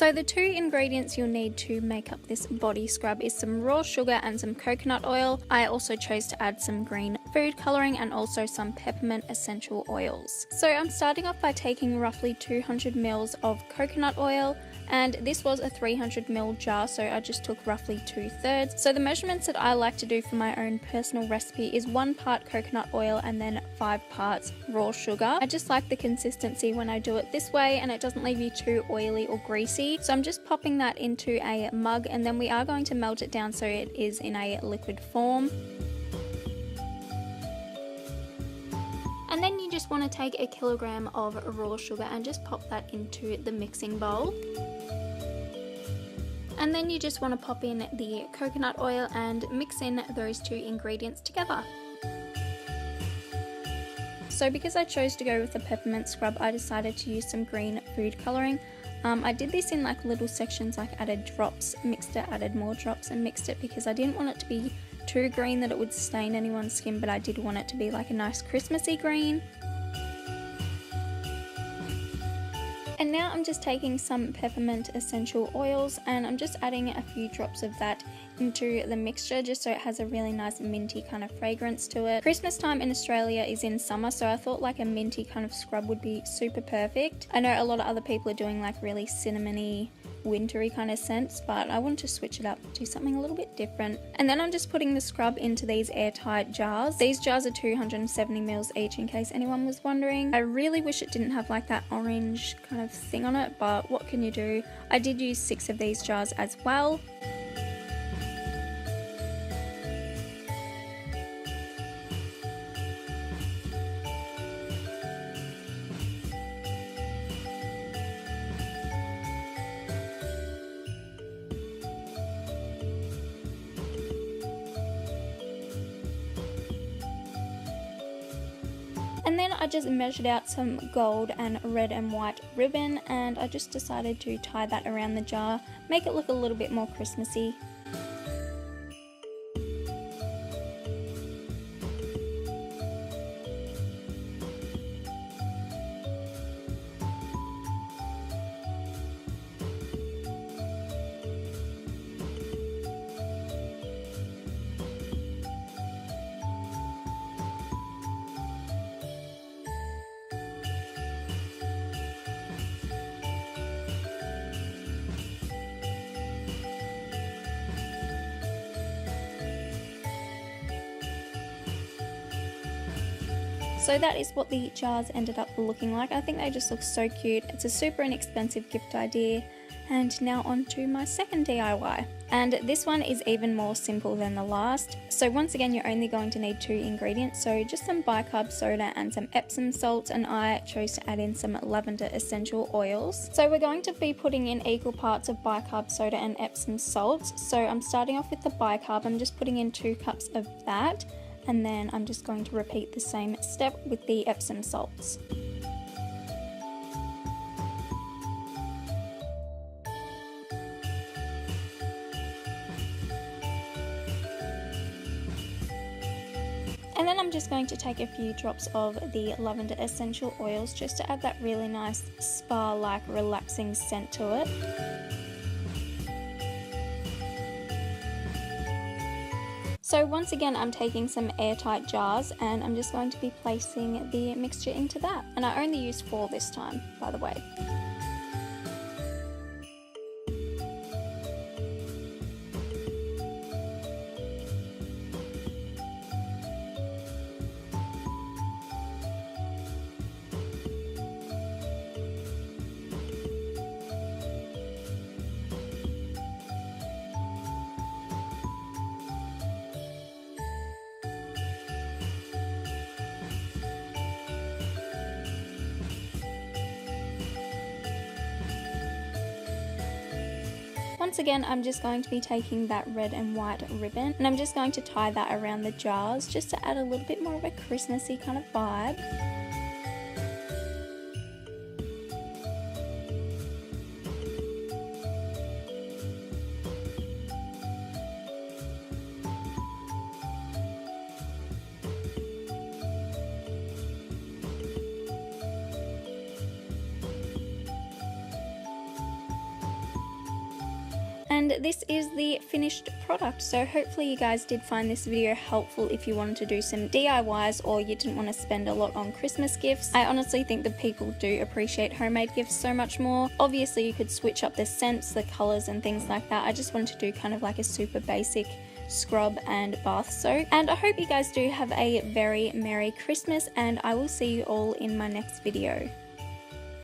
So the two ingredients you'll need to make up this body scrub is some raw sugar and some coconut oil. I also chose to add some green food colouring and also some peppermint essential oils. So I'm starting off by taking roughly 200 ml of coconut oil, and this was a 300 ml jar, so I just took roughly 2/3. So the measurements that I like to do for my own personal recipe is 1 part coconut oil and then 5 parts raw sugar. I just like the consistency when I do it this way, and it doesn't leave you too oily or greasy. So I'm just popping that into a mug, and then we are going to melt it down so it is in a liquid form. And then you just want to take a kilogram of raw sugar and just pop that into the mixing bowl. And then you just want to pop in the coconut oil and mix in those two ingredients together. So because I chose to go with the peppermint scrub, I decided to use some green food colouring. I did this in like little sections, like added drops, mixed it, added more drops and mixed it, because I didn't want it to be too green that it would stain anyone's skin, but I did want it to be like a nice Christmassy green. And now I'm just taking some peppermint essential oils and I'm just adding a few drops of that into the mixture just so it has a really nice minty kind of fragrance to it. Christmas time in Australia is in summer, so I thought like a minty kind of scrub would be super perfect. I know a lot of other people are doing like really cinnamony, wintry kind of scents, but I wanted to switch it up, do something a little bit different. And then I'm just putting the scrub into these airtight jars. These jars are 270 ml each, in case anyone was wondering. I really wish it didn't have like that orange kind of thing on it, but what can you do? I did use 6 of these jars as well. And then I just measured out some gold and red and white ribbon, and I just decided to tie that around the jar, make it look a little bit more Christmassy. So that is what the jars ended up looking like. I think they just look so cute. It's a super inexpensive gift idea. And now on to my second DIY. And this one is even more simple than the last. So once again, you're only going to need 2 ingredients. So just some bicarb soda and some Epsom salts, and I chose to add in some lavender essential oils. So we're going to be putting in equal parts of bicarb soda and Epsom salts. So I'm starting off with the bicarb. I'm just putting in 2 cups of that. And then I'm just going to repeat the same step with the Epsom salts. And then I'm just going to take a few drops of the lavender essential oils just to add that really nice spa-like relaxing scent to it. So once again, I'm taking some airtight jars and I'm just going to be placing the mixture into that. And I only used 4 this time, by the way. Once again, I'm just going to be taking that red and white ribbon and I'm just going to tie that around the jars just to add a little bit more of a Christmassy kind of vibe. And this is the finished product. So hopefully you guys did find this video helpful if you wanted to do some DIYs or you didn't want to spend a lot on Christmas gifts. I honestly think that people do appreciate homemade gifts so much more. Obviously you could switch up the scents, the colors and things like that. I just wanted to do kind of like a super basic scrub and bath soak. And I hope you guys do have a very Merry Christmas, and I will see you all in my next video.